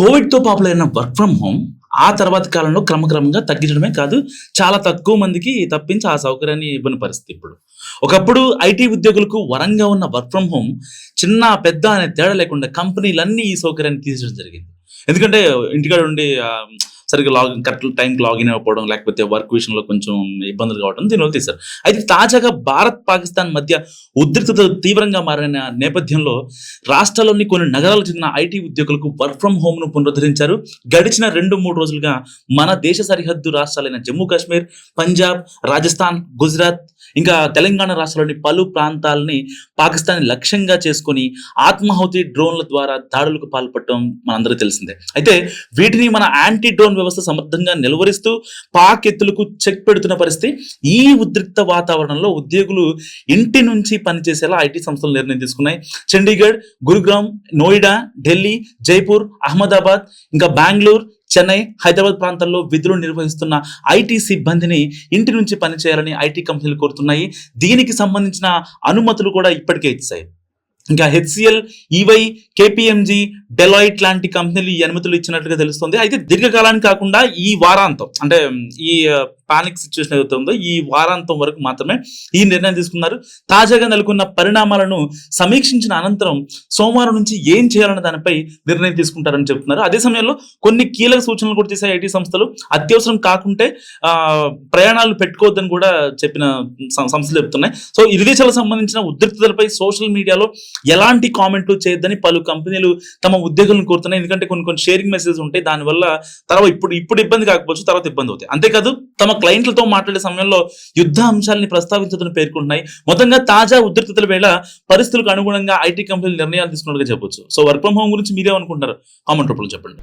కోవిడ్‌తో popular అయిన work from home ఆ తర్వాత కాలంలో క్రమక్రమంగా తగ్గించడమే కాదు, చాలా తక్కువ మందికి తప్పించి ఆ సౌకర్యాన్ని ఇవ్వని పరిస్థితి ఇప్పుడు. ఒకప్పుడు ఐటీ ఉద్యోగులకు వరంగా ఉన్న వర్క్ ఫ్రమ్ హోమ్ చిన్న, పెద్ద అనే తేడా లేకుండా కంపెనీలన్నీ ఈ సౌకర్యాన్ని తీసేయడం జరిగింది. ఎందుకంటే ఇంటికాడ ఉండి సరిగ్గా కరెక్ట్ టైంకి లాగిన్ అవ్వకపోవడం, లేకపోతే వర్క్ విషయంలో కొంచెం ఇబ్బందులు కావడం దీనివల్ల తీశారు. అయితే తాజాగా భారత్, పాకిస్తాన్ మధ్య ఉద్రిక్తత తీవ్రంగా మారిన నేపథ్యంలో రాష్ట్రాల్లోని కొన్ని నగరాలకు చెందిన ఐటీ ఉద్యోగులకు వర్క్ ఫ్రం హోమ్‌ను పునరుద్ధరించారు. గడిచిన 2-3 రోజులుగా మన దేశ సరిహద్దు రాష్ట్రాలైన జమ్మూ కాశ్మీర్, పంజాబ్, రాజస్థాన్, గుజరాత్ ఇంకా తెలంగాణ రాష్ట్రాల్లోని పలు ప్రాంతాలని పాకిస్తాన్ లక్ష్యంగా చేసుకొని ఆత్మాహుతి డ్రోన్ల ద్వారా దాడులకు పాల్పడటం మనందరికీ తెలిసిందే. అయితే వీటిని మన యాంటీ డ్రోన్ వ్యవస్థ సమర్థంగా నిలువరిస్తూ పాక్ ఎత్తులకు చెక్ పెడుతున్న పరిస్థితి. ఈ ఉద్రిక్త వాతావరణంలో ఉద్యోగులు ఇంటి నుంచి పనిచేసేలా ఐటీ సంస్థలు నిర్ణయం తీసుకున్నాయి. చండీగఢ్, గురుగ్రామ్, నోయిడా, ఢిల్లీ, జైపూర్, అహ్మదాబాద్, ఇంకా బెంగళూరు, చెన్నై, హైదరాబాద్ ప్రాంతాల్లో విధులు నిర్వహిస్తున్న ఐటీ సిబ్బందిని ఇంటి నుంచి పనిచేయాలని ఐటీ కంపెనీలు కోరుతున్నాయి. దీనికి సంబంధించిన అనుమతులు కూడా ఇప్పటికే ఇచ్చాయి. ఇంకా హెచ్సిఎల్, ఈవై, కేపీఎంజీ, డెలాయిట్ లాంటి కంపెనీలు ఈ అనుమతులు ఇచ్చినట్లుగా తెలుస్తుంది. అయితే దీర్ఘకాలానికి కాకుండా ఈ వారాంతం, అంటే ఈ పానిక్ సిచ్యువేషన్ ఏదైతే ఉందో ఈ వారాంతం వరకు మాత్రమే ఈ నిర్ణయం తీసుకున్నారు. తాజాగా నెలకొన్న పరిణామాలను సమీక్షించిన అనంతరం సోమవారం నుంచి ఏం చేయాలన్న దానిపై నిర్ణయం తీసుకుంటారని చెప్తున్నారు. అదే సమయంలో కొన్ని కీలక సూచనలు కూడా చేశాయి ఐటీ సంస్థలు. అత్యవసరం కాకుంటే ప్రయాణాలు పెట్టుకోవద్దని కూడా చెప్పిన సంస్థలు చెప్తున్నాయి. సో ఇరు దేశాలకు సంబంధించిన ఉద్రిక్తతలపై సోషల్ మీడియాలో ఎలాంటి కామెంట్లు చేయొద్దని పలు కంపెనీలు తమ ఉద్యోగులను కోరుతున్నాయి. ఎందుకంటే కొన్ని షేరింగ్ మెసేజ్ ఉంటాయి, దానివల్ల తర్వాత ఇప్పుడు ఇబ్బంది కాకపోవచ్చు, తర్వాత ఇబ్బంది అవుతాయి. అంతేకాదు తమ క్లయింట్లతో మాట్లాడే సమయంలో యుద్ధ అంశాలని ప్రస్తావించదని పేర్కొంటున్నాయి. మొత్తంగా తాజా ఉద్రిక్తతల వేళ పరిస్థితులకు అనుగుణంగా ఐటీ కంపెనీలు నిర్ణయాలు తీసుకున్నట్టుగా చెప్పొచ్చు. సో వర్క్ ఫ్రమ్ హోమ్ గురించి మీరేమనుకుంటారు? కామెంట్ రూపంలో చెప్పండి.